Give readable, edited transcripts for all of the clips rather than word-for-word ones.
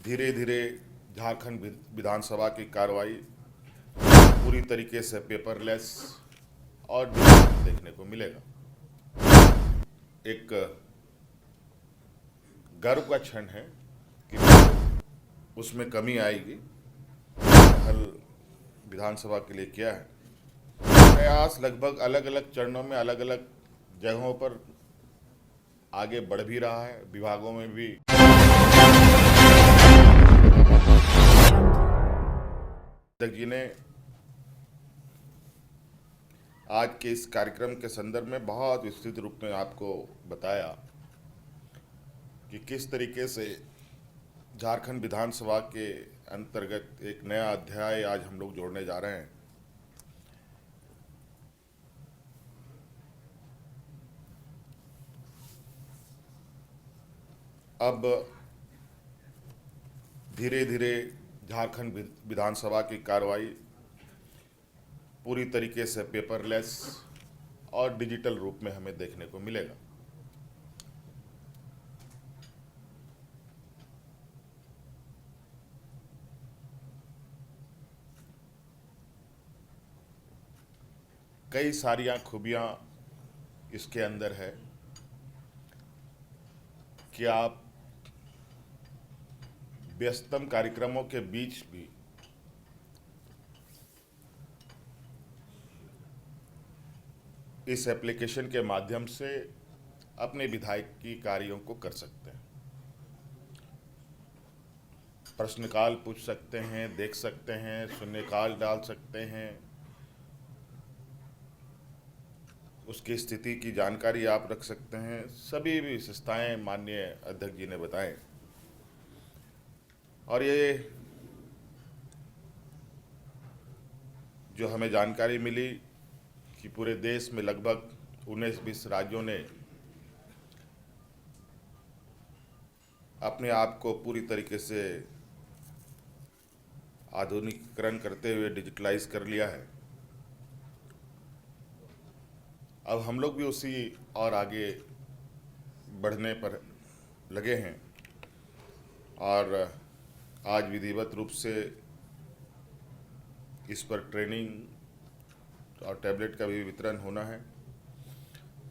धीरे धीरे झारखंड विधानसभा की कार्रवाई पूरी तरीके से पेपरलेस और डिजिटल देखने को मिलेगा। एक गर्व का क्षण है कि उसमें कमी आएगी। हल विधानसभा के लिए किया है प्रयास, लगभग अलग अलग चरणों में अलग अलग जगहों पर आगे बढ़ भी रहा है। विभागों में भी जी ने आज के इस कार्यक्रम के संदर्भ में बहुत विस्तृत रूप में आपको बताया कि किस तरीके से झारखंड विधानसभा के अंतर्गत एक नया अध्याय आज हम लोग जोड़ने जा रहे हैं। अब धीरे धीरे झारखंड विधानसभा की कार्रवाई पूरी तरीके से पेपरलेस और डिजिटल रूप में हमें देखने को मिलेगा। कई सारी खूबियां इसके अंदर है कि आप व्यस्तम कार्यक्रमों के बीच भी इस एप्लीकेशन के माध्यम से अपने विधायकी कार्यों को कर सकते हैं। प्रश्नकाल पूछ सकते हैं, देख सकते हैं, शून्यकाल डाल सकते हैं, उसकी स्थिति की जानकारी आप रख सकते हैं। सभी विशेषताएं माननीय अध्यक्ष जी ने बताएं और ये जो हमें जानकारी मिली कि पूरे देश में लगभग 19-20 राज्यों ने अपने आप को पूरी तरीके से आधुनिकीकरण करते हुए डिजिटलाइज कर लिया है। अब हम लोग भी उसी और आगे बढ़ने पर लगे हैं और आज विधिवत रूप से इस पर ट्रेनिंग और टैबलेट का भी वितरण होना है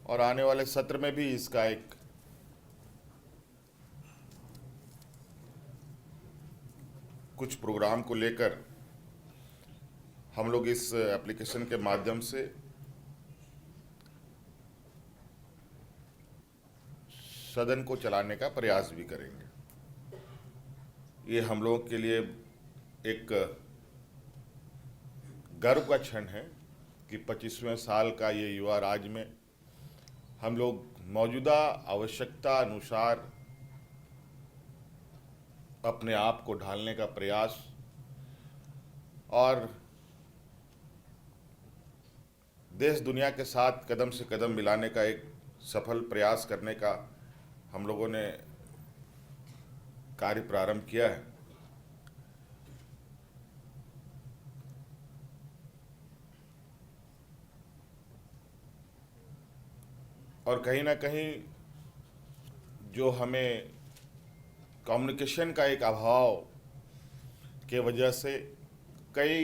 और आने वाले सत्र में भी इसका एक कुछ प्रोग्राम को लेकर हम लोग इस एप्लीकेशन के माध्यम से सदन को चलाने का प्रयास भी करेंगे। ये हम लोगों के लिए एक गर्व का क्षण है कि 25वें साल का ये युवा राज्य में हम लोग मौजूदा आवश्यकता अनुसार अपने आप को ढालने का प्रयास और देश दुनिया के साथ कदम से कदम मिलाने का एक सफल प्रयास करने का हम लोगों ने कार्य प्रारंभ किया है। और कहीं ना कहीं जो हमें कम्युनिकेशन का एक अभाव के वजह से कई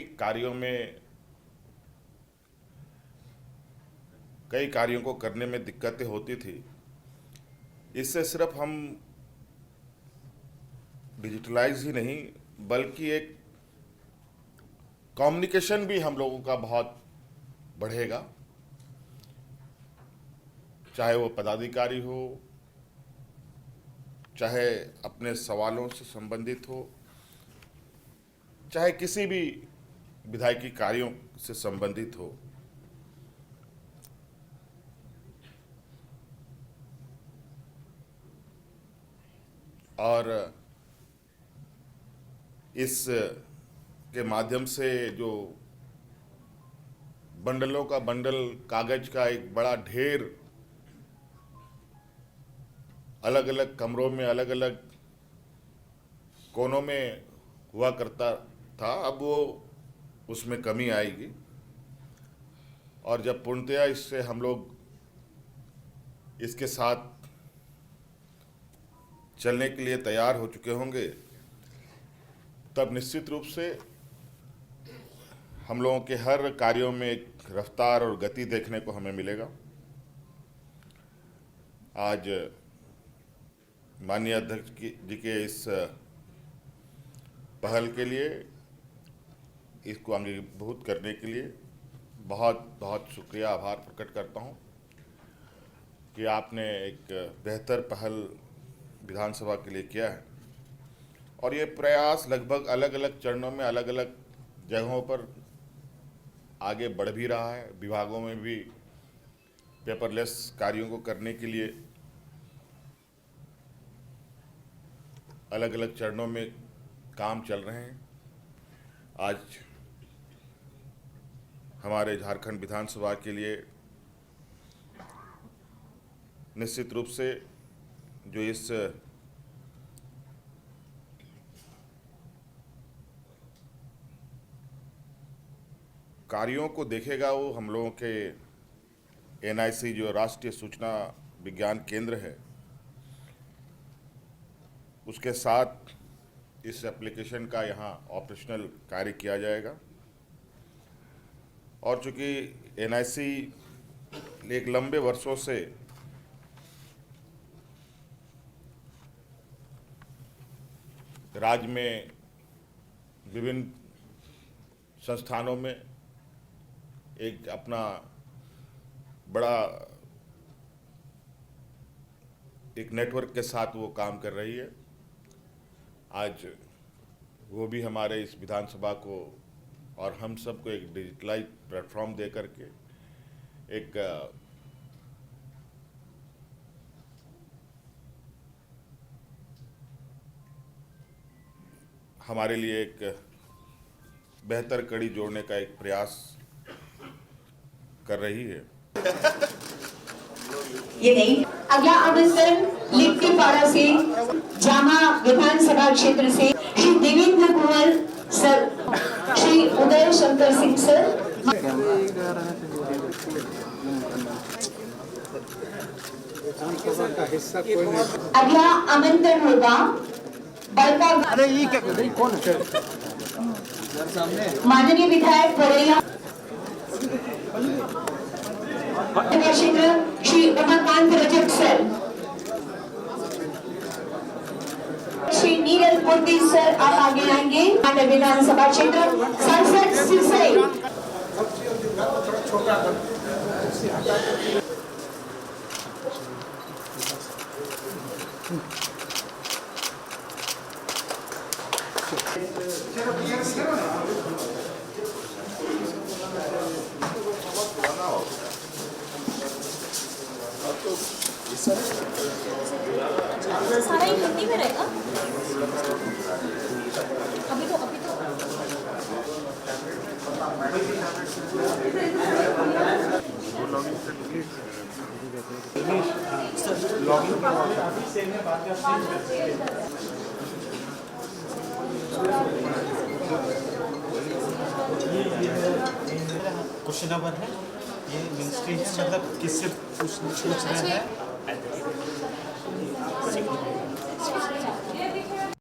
कार्यों को करने में दिक्कतें होती थी। इससे सिर्फ हम डिजिटलाइज ही नहीं बल्कि एक कम्युनिकेशन भी हम लोगों का बहुत बढ़ेगा, चाहे वो पदाधिकारी हो, चाहे अपने सवालों से संबंधित हो, चाहे किसी भी विधायकी कार्यों से संबंधित हो। और इस के माध्यम से जो बंडलों का बंडल कागज का एक बड़ा ढेर अलग अलग कमरों में अलग अलग कोनों में हुआ करता था, अब वो उसमें कमी आएगी और जब पूर्णतया इससे हम लोग इसके साथ चलने के लिए तैयार हो चुके होंगे तब निश्चित रूप से हम लोगों के हर कार्यों में एक रफ्तार और गति देखने को हमें मिलेगा। आज माननीय अध्यक्ष जी के इस पहल के लिए, इसको अंगीभूत करने के लिए बहुत बहुत शुक्रिया, आभार प्रकट करता हूं कि आपने एक बेहतर पहल विधानसभा के लिए किया है। और ये प्रयास लगभग अलग अलग चरणों में अलग अलग जगहों पर आगे बढ़ भी रहा है। विभागों में भी पेपरलेस कार्यों को करने के लिए अलग अलग चरणों में काम चल रहे हैं। आज हमारे झारखंड विधानसभा के लिए निश्चित रूप से जो इस कार्यों को देखेगा वो हम लोगों के NIC जो राष्ट्रीय सूचना विज्ञान केंद्र है, उसके साथ इस एप्लीकेशन का यहाँ ऑपरेशनल कार्य किया जाएगा। और चूँकि NIC एक लंबे वर्षों से राज्य में विभिन्न संस्थानों में एक अपना बड़ा एक नेटवर्क के साथ वो काम कर रही है, आज वो भी हमारे इस विधानसभा को और हम सबको एक डिजिटलाइज प्लेटफॉर्म दे करके एक हमारे लिए एक बेहतर कड़ी जोड़ने का एक प्रयास कर रही है। ये नहीं, अगला आमंत्रण लिट्टीपाड़ा से, जामा विधानसभा क्षेत्र से श्री देवेंद्र कुंवर सर, श्री उदय शंकर सिंह सर। अगला आमंत्रण होगा बड़का माननीय विधायक बरैया क्षेत्र श्री उमाकांत रजक सर, श्री नीरज मूर्ति सर आप आगे आएंगे। माननीय विधानसभा क्षेत्र सांसद सिरसई। सारा ही हिंदी में रहेगा। अभी तो क्वेश्चन नंबर है ये मिनिस्ट्री मतलब किससे पूछ रहे हैं।